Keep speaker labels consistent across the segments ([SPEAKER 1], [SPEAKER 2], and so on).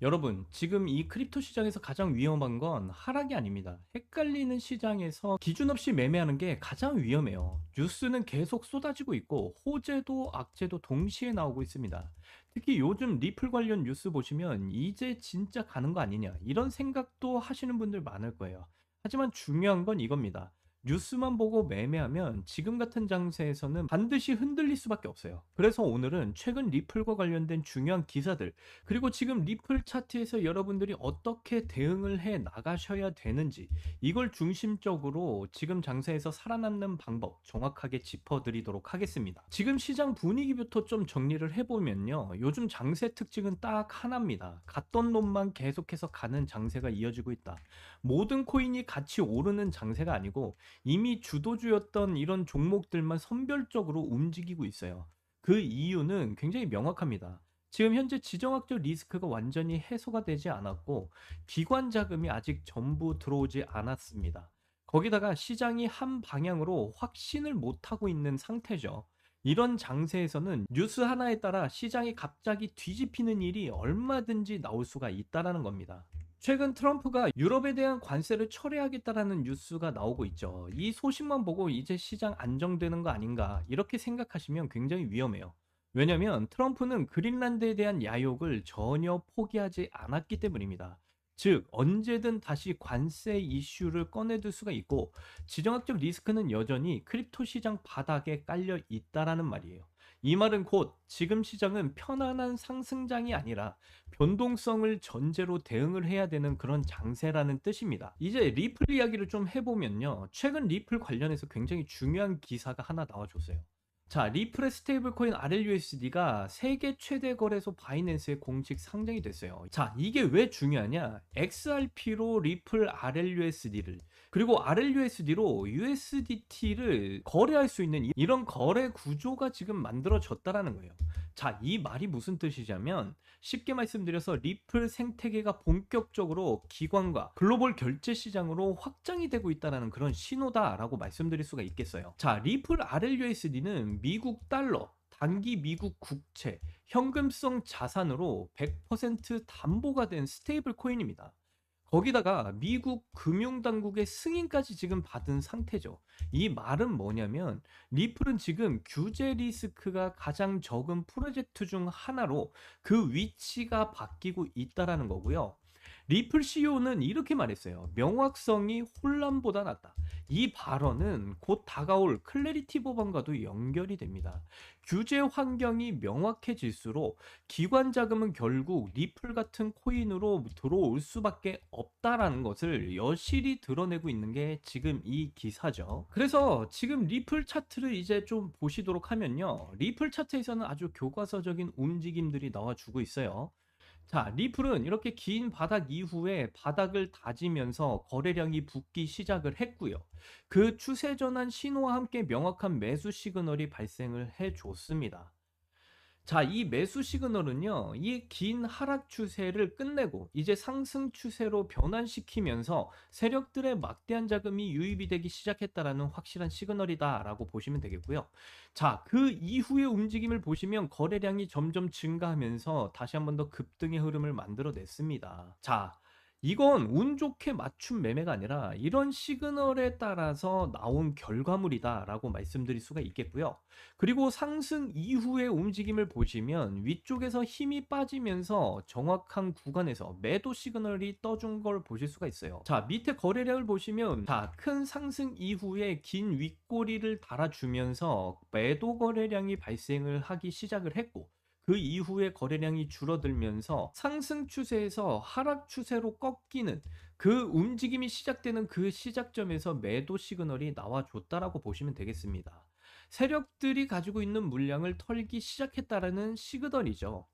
[SPEAKER 1] 여러분, 지금 이 크립토 시장에서 가장 위험한 건 하락이 아닙니다. 헷갈리는 시장에서 기준 없이 매매하는 게 가장 위험해요. 뉴스는 계속 쏟아지고 있고, 호재도 악재도 동시에 나오고 있습니다. 특히 요즘 리플 관련 뉴스 보시면, 이제 진짜 가는 거 아니냐, 이런 생각도 하시는 분들 많을 거예요. 하지만 중요한 건 이겁니다. 뉴스만 보고 매매하면 지금 같은 장세에서는 반드시 흔들릴 수밖에 없어요. 그래서 오늘은 최근 리플과 관련된 중요한 기사들, 그리고 지금 리플 차트에서 여러분들이 어떻게 대응을 해 나가셔야 되는지, 이걸 중심적으로 지금 장세에서 살아남는 방법 정확하게 짚어드리도록 하겠습니다. 지금 시장 분위기부터 좀 정리를 해보면요, 요즘 장세 특징은 딱 하나입니다. 갔던 놈만 계속해서 가는 장세가 이어지고 있다. 모든 코인이 같이 오르는 장세가 아니고 이미 주도주였던 이런 종목들만 선별적으로 움직이고 있어요. 그 이유는 굉장히 명확합니다. 지금 현재 지정학적 리스크가 완전히 해소가 되지 않았고, 기관 자금이 아직 전부 들어오지 않았습니다. 거기다가 시장이 한 방향으로 확신을 못하고 있는 상태죠. 이런 장세에서는 뉴스 하나에 따라 시장이 갑자기 뒤집히는 일이 얼마든지 나올 수가 있다라는 겁니다. 최근 트럼프가 유럽에 대한 관세를 철회하겠다라는 뉴스가 나오고 있죠. 이 소식만 보고 이제 시장 안정되는 거 아닌가 이렇게 생각하시면 굉장히 위험해요. 왜냐면 트럼프는 그린란드에 대한 야욕을 전혀 포기하지 않았기 때문입니다. 즉 언제든 다시 관세 이슈를 꺼내들 수가 있고, 지정학적 리스크는 여전히 크립토 시장 바닥에 깔려 있다라는 말이에요. 이 말은 곧 지금 시장은 편안한 상승장이 아니라 변동성을 전제로 대응을 해야 되는 그런 장세라는 뜻입니다. 이제 리플 이야기를 좀 해보면요, 최근 리플 관련해서 굉장히 중요한 기사가 하나 나와줬어요. 자, 리플의 스테이블 코인 RLUSD가 세계 최대 거래소 바이낸스에 공식 상장이 됐어요. 자, 이게 왜 중요하냐? XRP로 리플 RLUSD를, 그리고 RLUSD로 USDT를 거래할 수 있는 이런 거래 구조가 지금 만들어졌다라는 거예요. 자, 이 말이 무슨 뜻이냐면, 쉽게 말씀드려서 리플 생태계가 본격적으로 기관과 글로벌 결제 시장으로 확장이 되고 있다는 그런 신호다라고 말씀드릴 수가 있겠어요. 자, 리플 RLUSD는 미국 달러, 단기 미국 국채, 현금성 자산으로 100% 담보가 된 스테이블 코인입니다. 거기다가 미국 금융당국의 승인까지 지금 받은 상태죠. 이 말은 뭐냐면, 리플은 지금 규제 리스크가 가장 적은 프로젝트 중 하나로 그 위치가 바뀌고 있다라는 거고요. 리플 CEO는 이렇게 말했어요. 명확성이 혼란보다 낫다. 이 발언은 곧 다가올 클래리티 법안과도 연결이 됩니다. 규제 환경이 명확해질수록 기관 자금은 결국 리플 같은 코인으로 들어올 수밖에 없다라는 것을 여실히 드러내고 있는 게 지금 이 기사죠. 그래서 지금 리플 차트를 이제 좀 보시도록 하면요, 리플 차트에서는 아주 교과서적인 움직임들이 나와주고 있어요. 자, 리플은 이렇게 긴 바닥 이후에 바닥을 다지면서 거래량이 붙기 시작을 했고요. 그 추세 전환 신호와 함께 명확한 매수 시그널이 발생을 해 줬습니다. 자, 이 매수 시그널은요, 이 긴 하락 추세를 끝내고 이제 상승 추세로 변환시키면서 세력들의 막대한 자금이 유입이 되기 시작했다라는 확실한 시그널이다라고 보시면 되겠고요. 자, 그 이후의 움직임을 보시면 거래량이 점점 증가하면서 다시 한번 더 급등의 흐름을 만들어냈습니다. 자, 이건 운 좋게 맞춤 매매가 아니라 이런 시그널에 따라서 나온 결과물이다라고 말씀드릴 수가 있겠고요. 그리고 상승 이후의 움직임을 보시면 위쪽에서 힘이 빠지면서 정확한 구간에서 매도 시그널이 떠준 걸 보실 수가 있어요. 자, 밑에 거래량을 보시면 자, 큰 상승 이후에 긴 윗꼬리를 달아주면서 매도 거래량이 발생을 하기 시작을 했고, 그 이후에 거래량이 줄어들면서 상승 추세에서 하락 추세로 꺾이는 그 움직임이 시작되는 그 시작점에서 매도 시그널이 나와줬다라고 보시면 되겠습니다. 세력들이 가지고 있는 물량을 털기 시작했다라는 시그널이죠.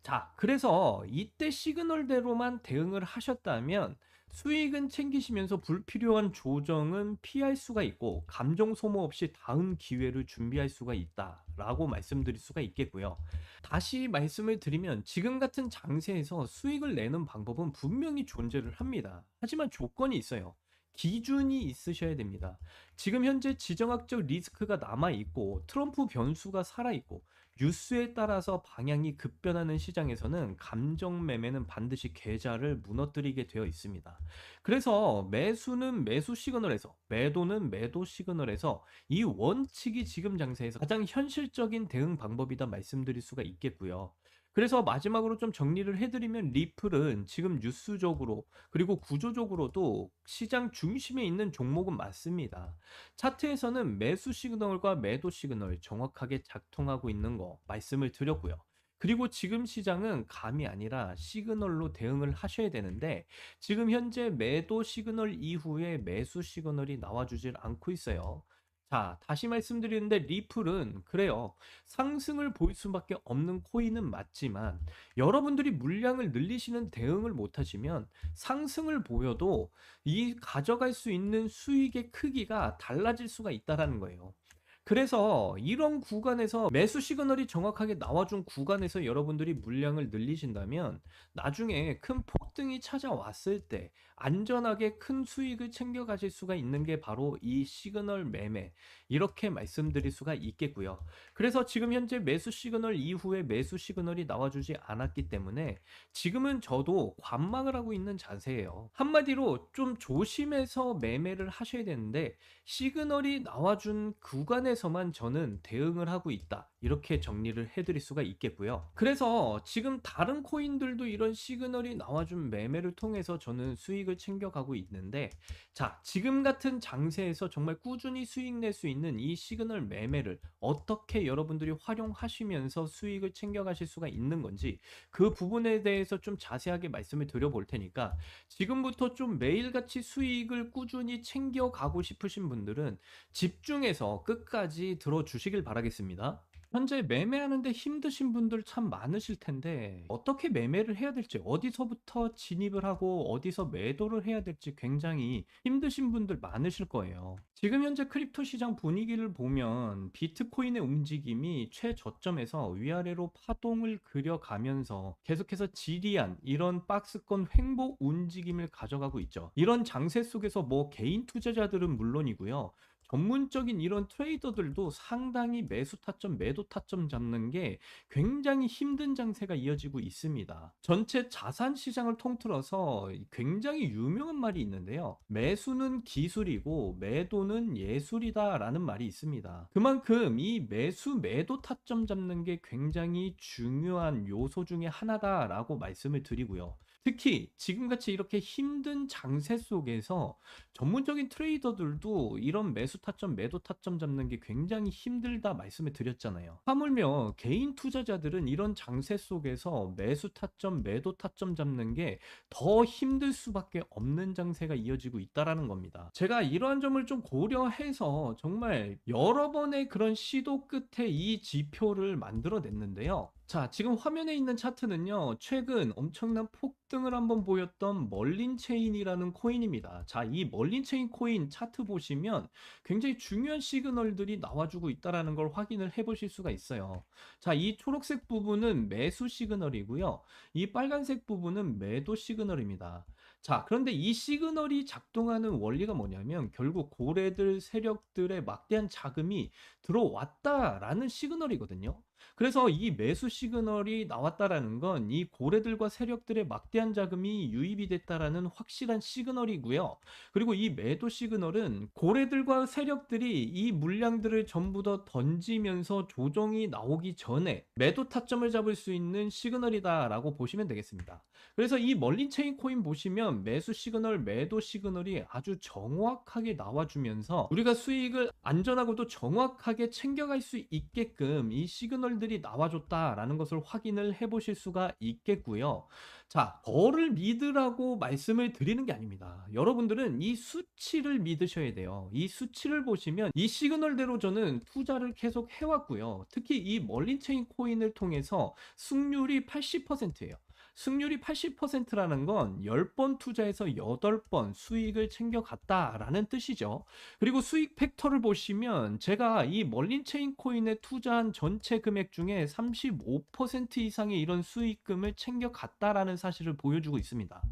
[SPEAKER 1] 자, 그래서 이때 시그널대로만 대응을 하셨다면 수익은 챙기시면서 불필요한 조정은 피할 수가 있고, 감정 소모 없이 다음 기회를 준비할 수가 있다라고 말씀드릴 수가 있겠고요. 다시 말씀을 드리면 지금 같은 장세에서 수익을 내는 방법은 분명히 존재를 합니다. 하지만 조건이 있어요. 기준이 있으셔야 됩니다. 지금 현재 지정학적 리스크가 남아있고 트럼프 변수가 살아있고 뉴스에 따라서 방향이 급변하는 시장에서는 감정 매매는 반드시 계좌를 무너뜨리게 되어 있습니다. 그래서 매수는 매수 시그널에서, 매도는 매도 시그널에서 이 원칙이 지금 장세에서 가장 현실적인 대응 방법이다 말씀드릴 수가 있겠고요. 그래서 마지막으로 좀 정리를 해드리면 리플은 지금 뉴스적으로 그리고 구조적으로도 시장 중심에 있는 종목은 맞습니다. 차트에서는 매수 시그널과 매도 시그널 정확하게 작동하고 있는 거 말씀을 드렸고요. 그리고 지금 시장은 감이 아니라 시그널로 대응을 하셔야 되는데 지금 현재 매도 시그널 이후에 매수 시그널이 나와주질 않고 있어요. 자, 다시 말씀드리는데 리플은 그래요. 상승을 보일 수밖에 없는 코인은 맞지만 여러분들이 물량을 늘리시는 대응을 못하시면 상승을 보여도 이 가져갈 수 있는 수익의 크기가 달라질 수가 있다라는 거예요. 그래서 이런 구간에서 매수 시그널이 정확하게 나와준 구간에서 여러분들이 물량을 늘리신다면 나중에 큰 폭등이 찾아왔을 때 안전하게 큰 수익을 챙겨 가실 수가 있는 게 바로 이 시그널 매매 이렇게 말씀드릴 수가 있겠고요. 그래서 지금 현재 매수 시그널 이후에 매수 시그널이 나와주지 않았기 때문에 지금은 저도 관망을 하고 있는 자세예요. 한마디로 좀 조심해서 매매를 하셔야 되는데 시그널이 나와준 구간에서만 저는 대응을 하고 있다. 이렇게 정리를 해드릴 수가 있겠고요. 그래서 지금 다른 코인들도 이런 시그널이 나와준 매매를 통해서 저는 수익을 챙겨가고 있는데 자, 지금 같은 장세에서 정말 꾸준히 수익 낼 수 있는 이 시그널 매매를 어떻게 여러분들이 활용하시면서 수익을 챙겨가실 수가 있는 건지 그 부분에 대해서 좀 자세하게 말씀을 드려볼 테니까 지금부터 좀 매일같이 수익을 꾸준히 챙겨가고 싶으신 분들은 집중해서 끝까지 들어주시길 바라겠습니다. 현재 매매하는데 힘드신 분들 참 많으실 텐데 어떻게 매매를 해야 될지 어디서부터 진입을 하고 어디서 매도를 해야 될지 굉장히 힘드신 분들 많으실 거예요. 지금 현재 크립토 시장 분위기를 보면 비트코인의 움직임이 최저점에서 위아래로 파동을 그려가면서 계속해서 지리한 이런 박스권 횡보 움직임을 가져가고 있죠. 이런 장세 속에서 뭐 개인 투자자들은 물론이고요. 전문적인 이런 트레이더들도 상당히 매수 타점, 매도 타점 잡는 게 굉장히 힘든 장세가 이어지고 있습니다. 전체 자산 시장을 통틀어서 굉장히 유명한 말이 있는데요. 매수는 기술이고 매도는 예술이다라는 말이 있습니다. 그만큼 이 매수, 매도 타점 잡는 게 굉장히 중요한 요소 중에 하나다라고 말씀을 드리고요. 특히 지금같이 이렇게 힘든 장세 속에서 전문적인 트레이더들도 이런 매수 타점, 매도 타점 잡는 게 굉장히 힘들다 말씀을 드렸잖아요. 하물며 개인 투자자들은 이런 장세 속에서 매수 타점, 매도 타점 잡는 게 더 힘들 수밖에 없는 장세가 이어지고 있다라는 겁니다. 제가 이러한 점을 좀 고려해서 정말 여러 번의 그런 시도 끝에 이 지표를 만들어냈는데요. 자, 지금 화면에 있는 차트는요, 최근 엄청난 폭등을 한번 보였던 멀린체인이라는 코인입니다. 자, 이 멀린체인 코인 차트 보시면 굉장히 중요한 시그널들이 나와주고 있다는 걸 확인을 해 보실 수가 있어요. 자, 이 초록색 부분은 매수 시그널이고요. 이 빨간색 부분은 매도 시그널입니다. 자, 그런데 이 시그널이 작동하는 원리가 뭐냐면 결국 고래들 세력들의 막대한 자금이 들어왔다라는 시그널이거든요. 그래서 이 매수 시그널이 나왔다라는 건 이 고래들과 세력들의 막대한 자금이 유입이 됐다라는 확실한 시그널이고요. 그리고 이 매도 시그널은 고래들과 세력들이 이 물량들을 전부 다 던지면서 조정이 나오기 전에 매도 타점을 잡을 수 있는 시그널이다라고 보시면 되겠습니다. 그래서 이 멀린체인 코인 보시면 매수 시그널, 매도 시그널이 아주 정확하게 나와주면서 우리가 수익을 안전하고도 정확하게 챙겨갈 수 있게끔 이 시그널들이 나와줬다라는 것을 확인을 해보실 수가 있겠고요. 자, 저를 믿으라고 말씀을 드리는 게 아닙니다. 여러분들은 이 수치를 믿으셔야 돼요. 이 수치를 보시면 이 시그널대로 저는 투자를 계속 해왔고요. 특히 이 멀린체인 코인을 통해서 승률이 80%예요. 승률이 80%라는 건 10번 투자해서 8번 수익을 챙겨갔다라는 뜻이죠. 그리고 수익 팩터를 보시면 제가 이 멀린체인 코인에 투자한 전체 금액 중에 35% 이상의 이런 수익금을 챙겨갔다라는 사실을 보여주고 있습니다.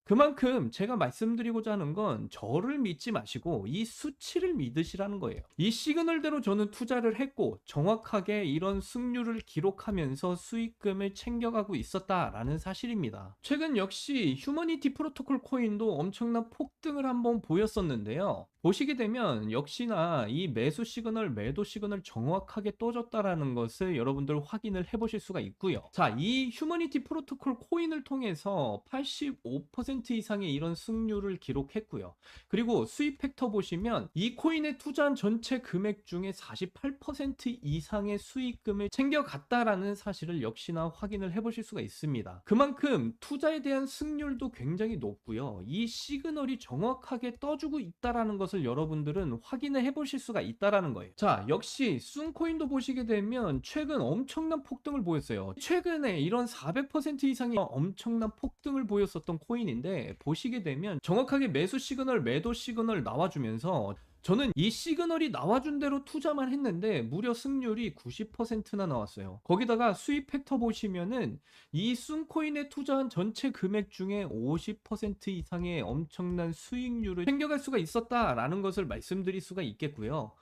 [SPEAKER 1] 그만큼 제가 말씀드리고자 하는 건 저를 믿지 마시고 이 수치를 믿으시라는 거예요. 이 시그널대로 저는 투자를 했고 정확하게 이런 승률을 기록하면서 수익금을 챙겨가고 있었다라는 사실입니다. 최근 역시 휴머니티 프로토콜 코인도 엄청난 폭등을 한번 보였었는데요. 보시게 되면 역시나 이 매수 시그널, 매도 시그널 정확하게 떠줬다라는 것을 여러분들 확인을 해보실 수가 있고요. 자, 이 휴머니티 프로토콜 코인을 통해서 85% 이상의 이런 승률을 기록했고요. 그리고 수익 팩터 보시면 이 코인에 투자한 전체 금액 중에 48% 이상의 수익금을 챙겨갔다라는 사실을 역시나 확인을 해보실 수가 있습니다. 그만큼 투자에 대한 승률도 굉장히 높고요. 이 시그널이 정확하게 떠주고 있다라는 것을 여러분들은 확인을 해보실 수가 있다라는 거예요. 자, 역시 순코인도 보시게 되면 최근 엄청난 폭등을 보였어요. 최근에 이런 400% 이상의 엄청난 폭등을 보였었던 코인인데 보시게 되면 정확하게 매수 시그널, 매도 시그널 나와주면서 저는 이 시그널이 나와준 대로 투자만 했는데 무려 승률이 90%나 나왔어요. 거기다가 수익 팩터 보시면은 이 순코인에 투자한 전체 금액 중에 50% 이상의 엄청난 수익률을 챙겨갈 수가 있었다라는 것을 말씀드릴 수가 있겠고요.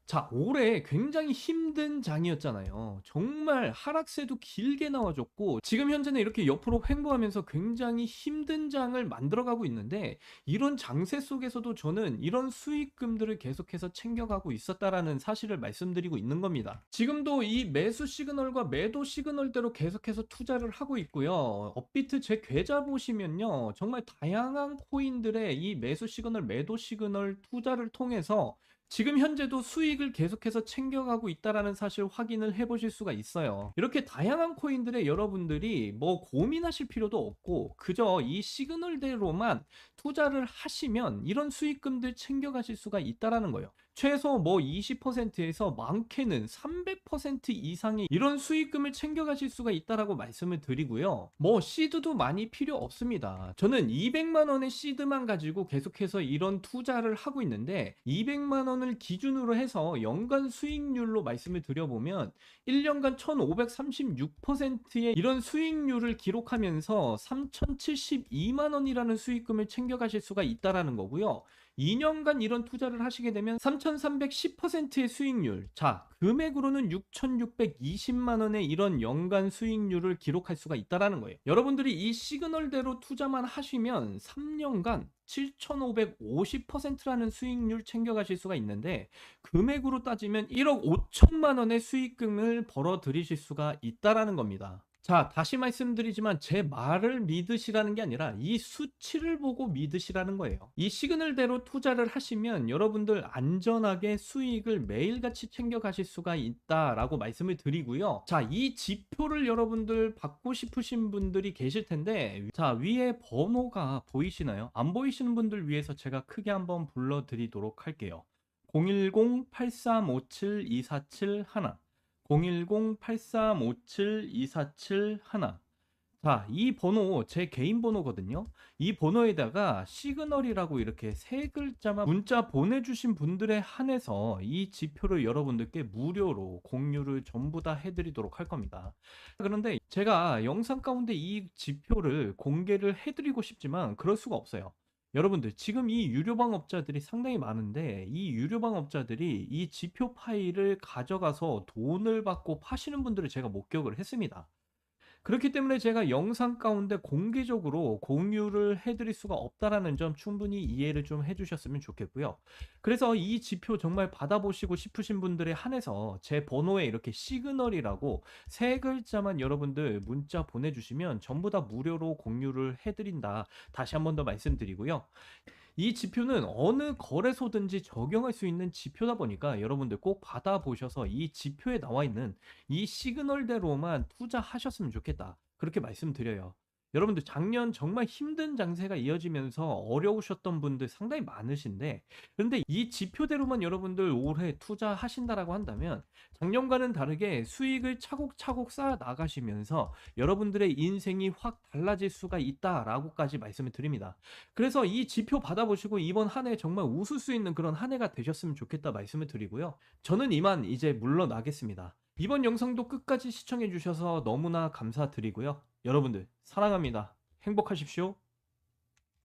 [SPEAKER 1] 자, 올해 굉장히 힘든 장이었잖아요. 정말 하락세도 길게 나와줬고 지금 현재는 이렇게 옆으로 횡보하면서 굉장히 힘든 장을 만들어가고 있는데 이런 장세 속에서도 저는 이런 수익금들을 계속해서 챙겨가고 있었다라는 사실을 말씀드리고 있는 겁니다. 지금도 이 매수 시그널과 매도 시그널대로 계속해서 투자를 하고 있고요. 업비트 제 계좌 보시면요. 정말 다양한 코인들의 이 매수 시그널, 매도 시그널 투자를 통해서 지금 현재도 수익을 계속해서 챙겨가고 있다라는 사실 확인을 해보실 수가 있어요. 이렇게 다양한 코인들에 여러분들이 뭐 고민하실 필요도 없고 그저 이 시그널대로만 투자를 하시면 이런 수익금들 챙겨가실 수가 있다라는 거예요. 최소 뭐 20%에서 많게는 300% 이상의 이런 수익금을 챙겨가실 수가 있다라고 말씀을 드리고요. 뭐 시드도 많이 필요 없습니다. 저는 200만 원의 시드만 가지고 계속해서 이런 투자를 하고 있는데 200만 원을 기준으로 해서 연간 수익률로 말씀을 드려보면 1년간 1536%의 이런 수익률을 기록하면서 3072만 원이라는 수익금을 챙겨가실 수가 있다라는 거고요. 2년간 이런 투자를 하시게 되면 3310%의 수익률. 자, 금액으로는 6620만 원의 이런 연간 수익률을 기록할 수가 있다라는 거예요. 여러분들이 이 시그널대로 투자만 하시면 3년간 7550%라는 수익률 챙겨가실 수가 있는데 금액으로 따지면 1억 5천만 원의 수익금을 벌어 들이실 수가 있다라는 겁니다. 자, 다시 말씀드리지만 제 말을 믿으시라는 게 아니라 이 수치를 보고 믿으시라는 거예요. 이 시그널대로 투자를 하시면 여러분들 안전하게 수익을 매일같이 챙겨가실 수가 있다라고 말씀을 드리고요. 자, 이 지표를 여러분들 받고 싶으신 분들이 계실 텐데 자, 위에 번호가 보이시나요? 안 보이시는 분들 위해서 제가 크게 한번 불러드리도록 할게요. 010-8357-2471 010-8357-2471 자, 이 번호 제 개인 번호거든요. 이 번호에다가 시그널이라고 이렇게 세 글자만 문자 보내주신 분들에 한해서 이 지표를 여러분들께 무료로 공유를 전부 다 해드리도록 할 겁니다. 그런데 제가 영상 가운데 이 지표를 공개를 해드리고 싶지만 그럴 수가 없어요. 여러분들 지금 이 유료방업자들이 상당히 많은데 이 유료방업자들이 이 지표 파일을 가져가서 돈을 받고 파시는 분들을 제가 목격을 했습니다. 그렇기 때문에 제가 영상 가운데 공개적으로 공유를 해드릴 수가 없다라는 점 충분히 이해를 좀 해주셨으면 좋겠고요. 그래서 이 지표 정말 받아보시고 싶으신 분들에 한해서 제 번호에 이렇게 시그널이라고 세 글자만 여러분들 문자 보내주시면 전부 다 무료로 공유를 해드린다. 다시 한 번 더 말씀드리고요. 이 지표는 어느 거래소든지 적용할 수 있는 지표다 보니까 여러분들 꼭 받아보셔서 이 지표에 나와 있는 이 시그널대로만 투자하셨으면 좋겠다. 그렇게 말씀드려요. 여러분들 작년 정말 힘든 장세가 이어지면서 어려우셨던 분들 상당히 많으신데 그런데 이 지표대로만 여러분들 올해 투자하신다라고 한다면 작년과는 다르게 수익을 차곡차곡 쌓아 나가시면서 여러분들의 인생이 확 달라질 수가 있다라고까지 말씀을 드립니다. 그래서 이 지표 받아보시고 이번 한 해 정말 웃을 수 있는 그런 한 해가 되셨으면 좋겠다 말씀을 드리고요. 저는 이만 이제 물러나겠습니다. 이번 영상도 끝까지 시청해 주셔서 너무나 감사드리고요. 여러분들 사랑합니다. 행복하십시오.